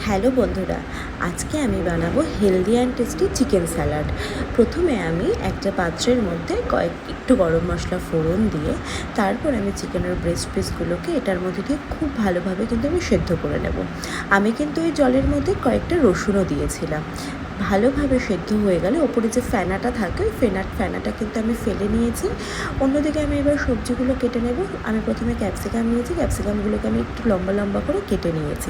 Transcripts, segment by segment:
Hello বন্ধুরা, আজকে আমি বানাবো healthy and tasty chicken salad. প্রথমে আমি একটা পাত্রের মধ্যে একটু গরম মশলা ফোড়ন দিয়ে তারপর আমি চিকেনের ব্রেস্ট পিসগুলোকে এটার মধ্যে দিয়ে খুব ভালোভাবে কিন্তু আমি সেদ্ধ করে নেব। আমি কিন্তু এই জলের মধ্যে কয়েকটা রসুনও দিয়েছিলাম। ভালোভাবে সেদ্ধ হয়ে গেলে ওপরে যে ফেনাটা থাকে ওই ফেনাটা কিন্তু আমি ফেলে নিয়েছি। অন্যদিকে আমি এবার সবজিগুলো কেটে নেব। আমি প্রথমে ক্যাপসিকাম নিয়েছি, ক্যাপসিকামগুলোকে আমি একটু লম্বা লম্বা করে কেটে নিয়েছি।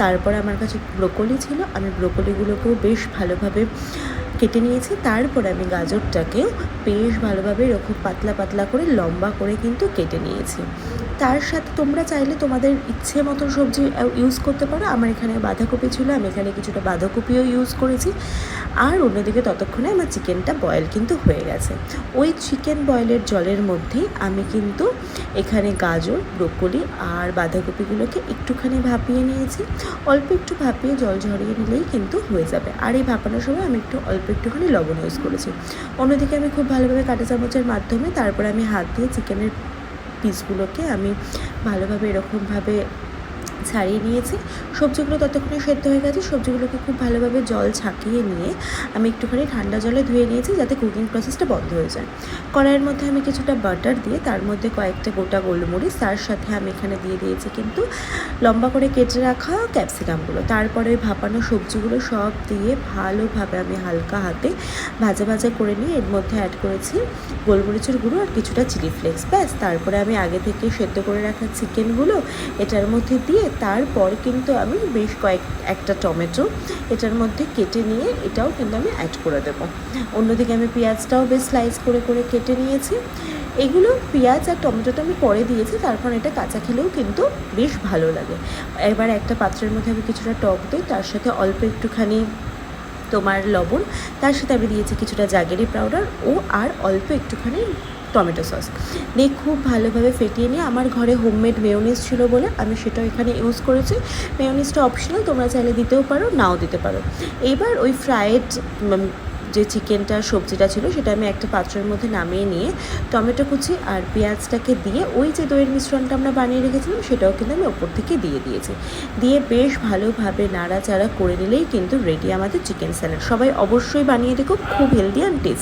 তারপর আমার কাছে ব্রোকলি ছিল, আমি ব্রোকলিগুলোকেও বেশ ভালোভাবে কেটে নিয়েছি। তারপর আমি গাজরটাকেও বেশ ভালোভাবে এরকম পাতলা পাতলা করে লম্বা করে কিন্তু কেটে নিয়েছি। তার সাথে তোমরা চাইলে তোমাদের ইচ্ছে মতো সবজি ইউজ করতে পারো। আমার এখানে বাঁধাকপি ছিল, আমি এখানে কিছুটা বাঁধাকপিও ইউজ করেছি। আর অন্যদিকে ততক্ষণে আমার চিকেনটা বয়েল কিন্তু হয়ে গেছে। ওই চিকেন বয়েলের জলের মধ্যেই আমি কিন্তু এখানে গাজর, ব্রোকলি আর বাঁধাকপিগুলোকে একটুখানি ভাপিয়ে নিয়েছি। অল্প একটু ভাপিয়ে জল ঝরিয়ে নিলেই কিন্তু হয়ে যাবে। আর এই ভাপানোর সময় আমি অল্প একটুখানি লবণ ইউজ করেছি। অন্যদিকে আমি খুব ভালোভাবে কাঁটা চামচের মাধ্যমে তারপরে আমি হাত দিয়ে চিকেনের পিসগুলোকে আমি ভালোভাবে এরকমভাবে ছাড়িয়ে নিয়েছি। সবজিগুলো ততক্ষণে সেদ্ধ হয়ে গেছে। সবজিগুলোকে খুব ভালোভাবে জল ছাঁকিয়ে নিয়ে আমি একটুখানি ঠান্ডা জলে ধুয়ে নিয়েছি যাতে কুকিং প্রসেসটা বন্ধ হয়ে যায়। কড়াইয়ের মধ্যে আমি কিছুটা বাটার দিয়ে তার মধ্যে কয়েকটা গোটা গোলমরিচ, তার সাথে আমি এখানে দিয়ে দিয়েছি কিন্তু লম্বা করে কেটে রাখা ক্যাপসিকামগুলো। তারপরে ওই ভাপানো সবজিগুলো সব দিয়ে ভালোভাবে আমি হালকা হাতে ভাজা ভাজা করে নিয়ে এর মধ্যে অ্যাড করেছি গোলমরিচের গুঁড়ো আর কিছুটা চিলি ফ্লেক্স। ব্যাস, তারপরে আমি আগে থেকে সেদ্ধ করে রাখা চিকেনগুলো এটার মধ্যে দিয়ে তারপর কিন্তু আমি বেশ একটা টমেটো এটার মধ্যে কেটে নিয়ে এটাও কিন্তু আমি অ্যাড করে দেবো। অন্যদিকে আমি পেঁয়াজটাও বেশ স্লাইস করে করে কেটে নিয়েছি। এগুলো পেঁয়াজ আর টমেটোটা আমি পরে দিয়েছি, তারপর এটা কাঁচা খেলেও কিন্তু বেশ ভালো লাগে। এবার একটা পাত্রের মধ্যে আমি কিছুটা টক দই, তার সাথে অল্প একটুখানি তোমার লবণ, তার সাথে আমি দিয়েছি কিছুটা জাগেরি পাউডার আর অল্প একটুখানি টমেটো সস দিয়ে খুব ভালোভাবে ফেটিয়ে নিয়ে আমার ঘরে হোমমেড মেয়োনিজ ছিল বলে আমি সেটাও এখানে ইউজ করেছি। মেয়োনিজটা অপশনাল, তোমরা চাইলে দিতেও পারো, নাও দিতে পারো। এবার ওই ফ্রায়েড যে চিকেনটা সবজিটা ছিল সেটা আমি একটা পাত্রের মধ্যে নামিয়ে নিয়ে টমেটো কুচি আর পেঁয়াজটাকে দিয়ে ওই যে দইয়ের মিশ্রণটা আমরা বানিয়ে রেখেছিলাম সেটাও কিন্তু আমি ওপর থেকে দিয়ে দিয়েছি। দিয়ে বেশ ভালোভাবে নাড়াচাড়া করে নিলেই কিন্তু রেডি আমাদের চিকেন স্যালাড। সবাই অবশ্যই বানিয়ে দেখো, খুব হেলদি অ্যান্ড টেস্টি।